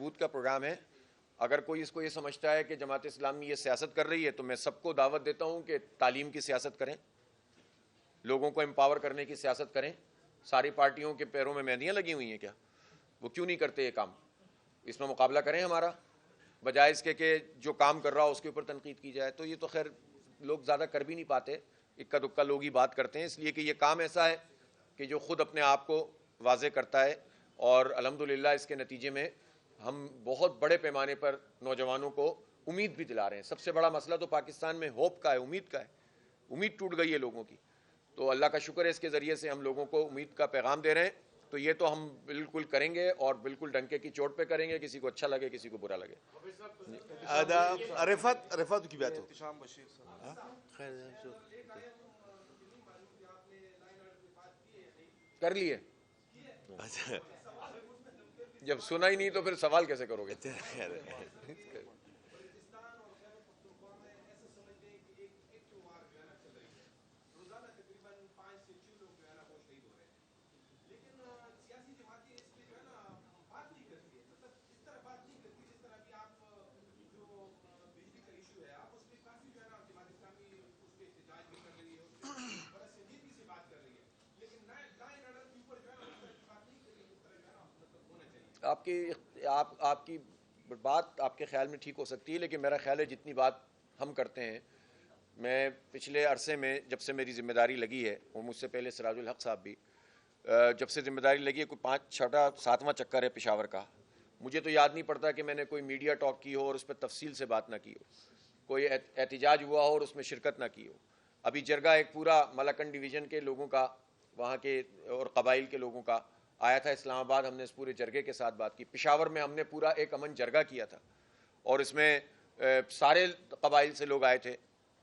بہبود کا پروگرام ہے. اگر کوئی اس کو یہ سمجھتا ہے کہ جماعت اسلامی یہ سیاست کر رہی ہے تو میں سب کو دعوت دیتا ہوں کہ تعلیم کی سیاست کریں, لوگوں کو امپاور کرنے کی سیاست کریں. ساری پارٹیوں کے پیروں میں مہندیاں لگی ہوئی ہیں کیا؟ وہ کیوں نہیں کرتے یہ کام؟ اس میں مقابلہ کریں ہمارا, بجائے اس کے کہ جو کام کر رہا ہو اس کے اوپر تنقید کی جائے. تو یہ تو خیر لوگ زیادہ کر بھی نہیں پاتے, اکا دکا لوگ ہی بات کرتے ہیں, اس لیے کہ یہ کام ایسا ہے کہ جو خود اپنے آپ کو واضح کرتا ہے. اور الحمدللہ اس کے نتیجے میں ہم بہت بڑے پیمانے پر نوجوانوں کو امید بھی دلا رہے ہیں. سب سے بڑا مسئلہ تو پاکستان میں ہوپ کا ہے, امید کا ہے. امید ٹوٹ گئی ہے لوگوں کی, تو اللہ کا شکر ہے اس کے ذریعے سے ہم لوگوں کو امید کا پیغام دے رہے ہیں. تو یہ تو ہم بالکل کریں گے اور بالکل ڈنکے کی چوٹ پہ کریں گے, کسی کو اچھا لگے کسی کو برا لگے. رفعت کی بات ہو. کر لیے, جب سنا ہی نہیں تو پھر سوال کیسے کرو گے؟ آپ کی بات آپ کے خیال میں ٹھیک ہو سکتی ہے, لیکن میرا خیال ہے جتنی بات ہم کرتے ہیں, میں پچھلے عرصے میں جب سے میری ذمہ داری لگی ہے, اور مجھ سے پہلے سراج الحق صاحب بھی, جب سے ذمہ داری لگی ہے, کوئی 5 6 7واں چکر ہے پشاور کا. مجھے تو یاد نہیں پڑتا کہ میں نے کوئی میڈیا ٹاک کی ہو اور اس پہ تفصیل سے بات نہ کی ہو, کوئی احتجاج ہوا ہو اور اس میں شرکت نہ کی ہو. ابھی جرگہ ایک پورا ملاکنڈ ڈویژن کے لوگوں کا, وہاں کے اور قبائل کے لوگوں کا آیا تھا اسلام آباد, ہم نے اس پورے جرگے کے ساتھ بات کی. پشاور میں ہم نے پورا ایک امن جرگہ کیا تھا اور اس میں سارے قبائل سے لوگ آئے تھے.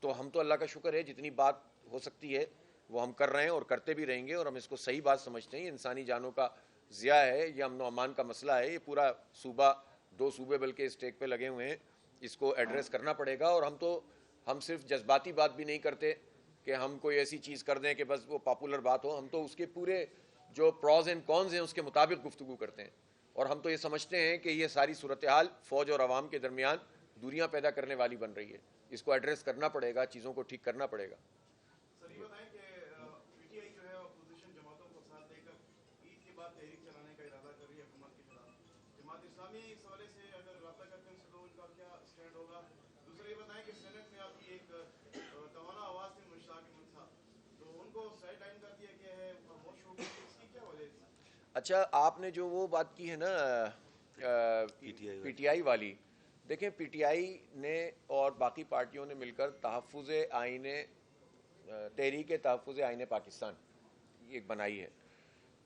تو ہم تو اللہ کا شکر ہے جتنی بات ہو سکتی ہے وہ ہم کر رہے ہیں اور کرتے بھی رہیں گے, اور ہم اس کو صحیح بات سمجھتے ہیں. انسانی جانوں کا ضیاع ہے, یہ امن و امان کا مسئلہ ہے, یہ پورا صوبہ 2 صوبے بلکہ اسٹیک پہ لگے ہوئے ہیں, اس کو ایڈریس کرنا پڑے گا. اور ہم صرف جذباتی بات بھی نہیں کرتے کہ ہم کوئی ایسی چیز کر دیں کہ بس وہ پاپولر بات ہو, ہم تو اس کے پورے جو پروز اینڈ کونز ہیں اس کے مطابق گفتگو کرتے ہیں. اور ہم تو یہ سمجھتے ہیں کہ یہ ساری صورتحال فوج اور عوام کے درمیان دوریاں پیدا کرنے والی بن رہی ہے, اس کو ایڈریس کرنا پڑے گا, چیزوں کو ٹھیک کرنا پڑے گا. سر یہ بتائیں کہ پی ٹی آئی جو ہے اپوزیشن جماعتوں کو ساتھ لے کر عید کے بعد تحریک چلانے کا ارادہ کر رہی ہے حکومت کے خلاف. جماعت اسلامی اس حوالے سے اگر رابطہ کرتے ہیں تو ان کا کیا اسٹینڈ ہوگا؟ دوسرا یہ بتائیں کہ سینٹ میں آپ کی ایک توانا آواز تھی مشتاق احمد صاحب, تو ان کو سائڈ لائن کر دیا گیا ہے, خاموش ہو گئی, اس کی کیا وجہ تھی؟ اچھا, آپ نے جو وہ بات کی ہے نا پی ٹی آئی والی, دیکھیں پی ٹی آئی نے اور باقی پارٹیوں نے مل کر تحفظ آئین تحریک تحفظ آئین پاکستان ایک بنائی ہے,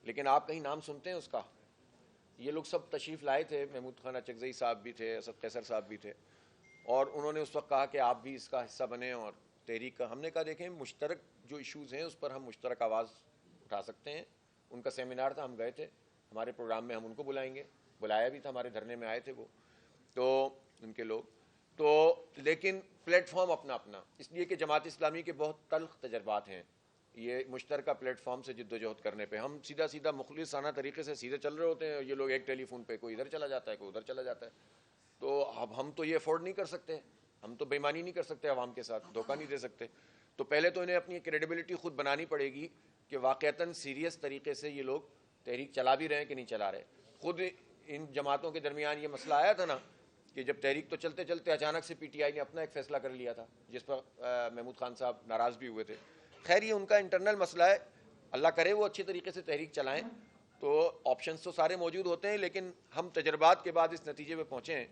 لیکن آپ کہیں نام سنتے ہیں اس کا؟ یہ لوگ سب تشریف لائے تھے, محمود خان اچکزئی صاحب بھی تھے, اسد قیصر صاحب بھی تھے, اور انہوں نے اس وقت کہا کہ آپ بھی اس کا حصہ بنیں اور تحریک کا. ہم نے کہا دیکھیں مشترک جو ایشوز ہیں اس پر ہم مشترک آواز اٹھا سکتے ہیں. ان کا سیمینار تھا, ہم گئے تھے, ہمارے پروگرام میں ہم ان کو بلائیں گے, بلایا بھی تھا, ہمارے دھرنے میں آئے تھے وہ تو ان کے لوگ تو. لیکن پلیٹ فارم اپنا اپنا, اس لیے کہ جماعت اسلامی کے بہت تلخ تجربات ہیں یہ مشترکہ پلیٹ فارم سے جد و جہد کرنے پہ. ہم سیدھا مخلصانہ طریقے سے سیدھے چل رہے ہوتے ہیں, یہ لوگ ایک ٹیلی فون پہ کوئی ادھر چلا جاتا ہے کوئی ادھر چلا جاتا ہے. تو اب ہم تو یہ افورڈ نہیں کر سکتے, ہم تو بےمانی نہیں کر سکتے, عوام کے ساتھ دھوکہ نہیں دے سکتے. تو پہلے تو انہیں اپنی کریڈیبلٹی خود بنانی پڑے گی کہ واقعتاً سیریس طریقے سے یہ لوگ تحریک چلا بھی رہے ہیں کہ نہیں چلا رہے. خود ان جماعتوں کے درمیان یہ مسئلہ آیا تھا نا کہ جب تحریک تو چلتے چلتے اچانک سے پی ٹی آئی نے اپنا ایک فیصلہ کر لیا تھا جس پر محمود خان صاحب ناراض بھی ہوئے تھے. خیر یہ ان کا انٹرنل مسئلہ ہے, اللہ کرے وہ اچھی طریقے سے تحریک چلائیں. تو آپشنز تو سارے موجود ہوتے ہیں, لیکن ہم تجربات کے بعد اس نتیجے پہ پہنچے ہیں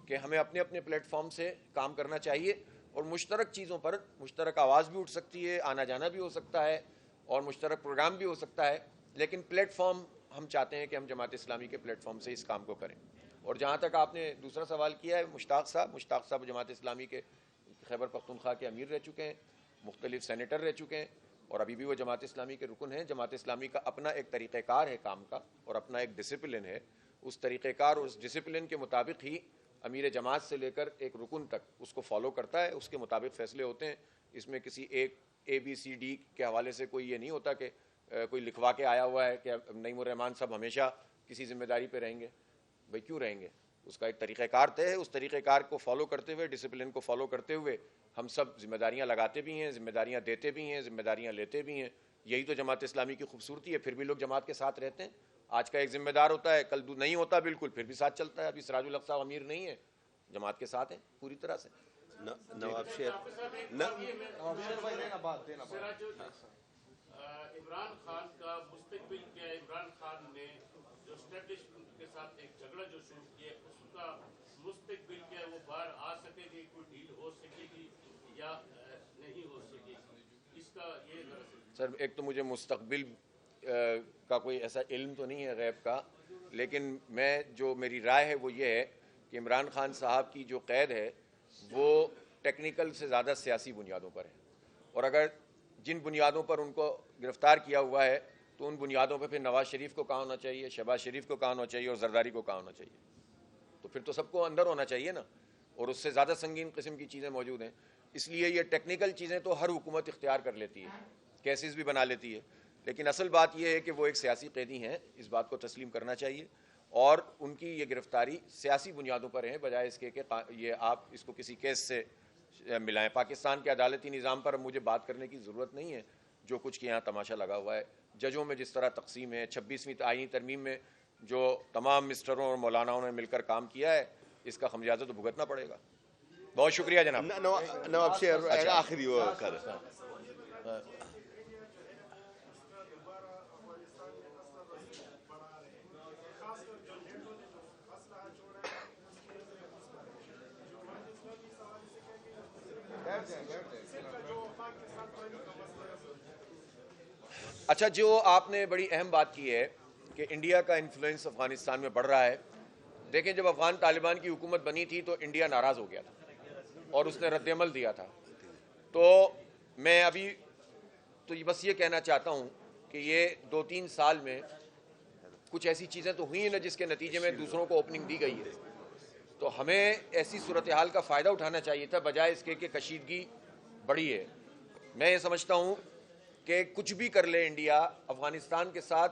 کہ ہمیں اپنے اپنے پلیٹ فارم سے کام کرنا چاہیے, اور مشترک چیزوں پر مشترک آواز بھی اٹھ سکتی ہے, آنا جانا بھی ہو سکتا ہے, اور مشترک پروگرام بھی ہو سکتا ہے. لیکن پلیٹ فارم ہم چاہتے ہیں کہ ہم جماعت اسلامی کے پلیٹ فارم سے اس کام کو کریں. اور جہاں تک آپ نے دوسرا سوال کیا ہے, مشتاق صاحب جماعت اسلامی کے خیبر پختونخوا کے امیر رہ چکے ہیں, مختلف سینیٹر رہ چکے ہیں, اور ابھی بھی وہ جماعت اسلامی کے رکن ہیں. جماعت اسلامی کا اپنا ایک طریقہ کار ہے کام کا, اور اپنا ایک ڈسپلن ہے. اس طریقہ کار اور اس ڈسپلن کے مطابق ہی امیر جماعت سے لے کر ایک رکن تک اس کو فالو کرتا ہے, اس کے مطابق فیصلے ہوتے ہیں. اس میں کسی ایک ABCD کے حوالے سے کوئی یہ نہیں ہوتا کہ کوئی لکھوا کے آیا ہوا ہے کہ نعیم الرحمان صاحب ہمیشہ کسی ذمہ داری پہ رہیں گے. بھائی کیوں رہیں گے؟ اس کا ایک طریقہ کار طے ہے. اس طریقہ کار کو فالو کرتے ہوئے, ڈسپلن کو فالو کرتے ہوئے ہم سب ذمہ داریاں لگاتے بھی ہیں, ذمہ داریاں دیتے بھی ہیں, ذمہ داریاں لیتے بھی ہیں. یہی تو جماعت اسلامی کی خوبصورتی ہے. پھر بھی لوگ جماعت کے ساتھ رہتے ہیں. آج کا ایک ذمہ دار ہوتا ہے, کل نہیں ہوتا بالکل, پھر بھی ساتھ چلتا ہے. ابھی سراج الاقصی امیر نہیں ہے, جماعت کے ساتھ ہیں پوری طرح سے. نواب شیر عمران خان کا مستقبل کیا ہے؟ عمران خان نے جو اسٹیبلشمنٹ کے ساتھ ایک جھگڑا جو شروع کیا اس کا مستقبل کیا ہے؟ وہ باہر آ سکے گی, کوئی ڈیل ہو سکے گی یا نہیں ہو سکے گی؟ اس کا یہ سر, ایک تو مجھے مستقبل کا کوئی ایسا علم تو نہیں ہے غیب کا, لیکن میں جو میری رائے ہے وہ یہ ہے کہ عمران خان صاحب کی جو قید ہے وہ ٹیکنیکل سے زیادہ سیاسی بنیادوں پر ہے. اور اگر جن بنیادوں پر ان کو گرفتار کیا ہوا ہے تو ان بنیادوں پہ پھر نواز شریف کو کہاں ہونا چاہیے, شہباز شریف کو کہاں ہونا چاہیے اور زرداری کو کہاں ہونا چاہیے. تو پھر تو سب کو اندر ہونا چاہیے نا, اور اس سے زیادہ سنگین قسم کی چیزیں موجود ہیں. اس لیے یہ ٹیکنیکل چیزیں تو ہر حکومت اختیار کر لیتی ہے, کیسز بھی بنا لیتی ہے, لیکن اصل بات یہ ہے کہ وہ ایک سیاسی قیدی ہیں. اس بات کو تسلیم کرنا چاہیے, اور ان کی یہ گرفتاری سیاسی بنیادوں پر ہے, بجائے اس کے کہ یہ آپ اس کو کسی کیس سے ملائیں. پاکستان کے عدالتی نظام پر مجھے بات کرنے کی ضرورت نہیں ہے. جو کچھ کے یہاں تماشا لگا ہوا ہے, ججوں میں جس طرح تقسیم ہے, 26ویں آئینی ترمیم میں جو تمام مسٹروں اور مولاناؤں نے مل کر کام کیا ہے, اس کا خمیازہ تو بھگتنا پڑے گا. بہت شکریہ جناب. نواب شیر آخری وہ کر اچھا, جو آپ نے بڑی اہم بات کی ہے کہ انڈیا کا انفلوئنس افغانستان میں بڑھ رہا ہے. دیکھیں, جب افغان طالبان کی حکومت بنی تھی تو انڈیا ناراض ہو گیا تھا اور اس نے رد عمل دیا تھا. تو میں ابھی تو بس یہ کہنا چاہتا ہوں کہ یہ 2-3 سال میں کچھ ایسی چیزیں تو ہوئی ہیں نا جس کے نتیجے میں دوسروں کو اوپننگ دی گئی ہے. تو ہمیں ایسی صورتحال کا فائدہ اٹھانا چاہیے تھا, بجائے اس کے کہ کشیدگی بڑھی ہے. میں یہ سمجھتا ہوں کہ کچھ بھی کر لے انڈیا, افغانستان کے ساتھ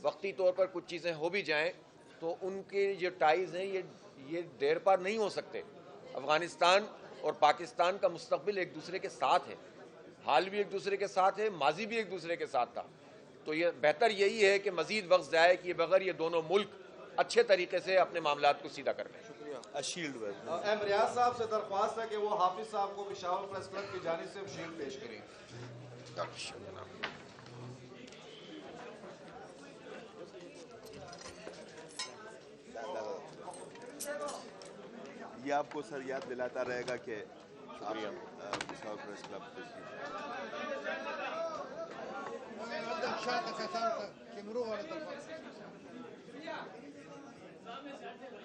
وقتی طور پر کچھ چیزیں ہو بھی جائیں تو ان کے جو ٹائز ہیں یہ دیر پار نہیں ہو سکتے. افغانستان اور پاکستان کا مستقبل ایک دوسرے کے ساتھ ہے, حال بھی ایک دوسرے کے ساتھ ہے, ماضی بھی ایک دوسرے کے ساتھ تھا. تو یہ بہتر یہی ہے کہ مزید وقت ضائع کیے بغیر یہ دونوں ملک اچھے طریقے سے اپنے معاملات کو سیدھا کر لیں. ایم ریاض صاحب سے درخواست ہے کہ وہ حافظ صاحب کو پشاور پریس کلب کی جانب سے شیلڈ پیش کریں. یہ آپ کو سر یاد دلاتا رہے گا کہ پشاور پریس کلب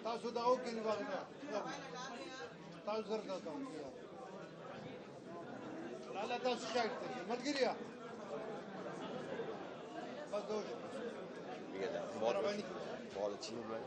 تاسو دا او کې وغنا تاسو زر دا ته لا تاسو شاید ملګریا بس دوش بہت اچھی ہے.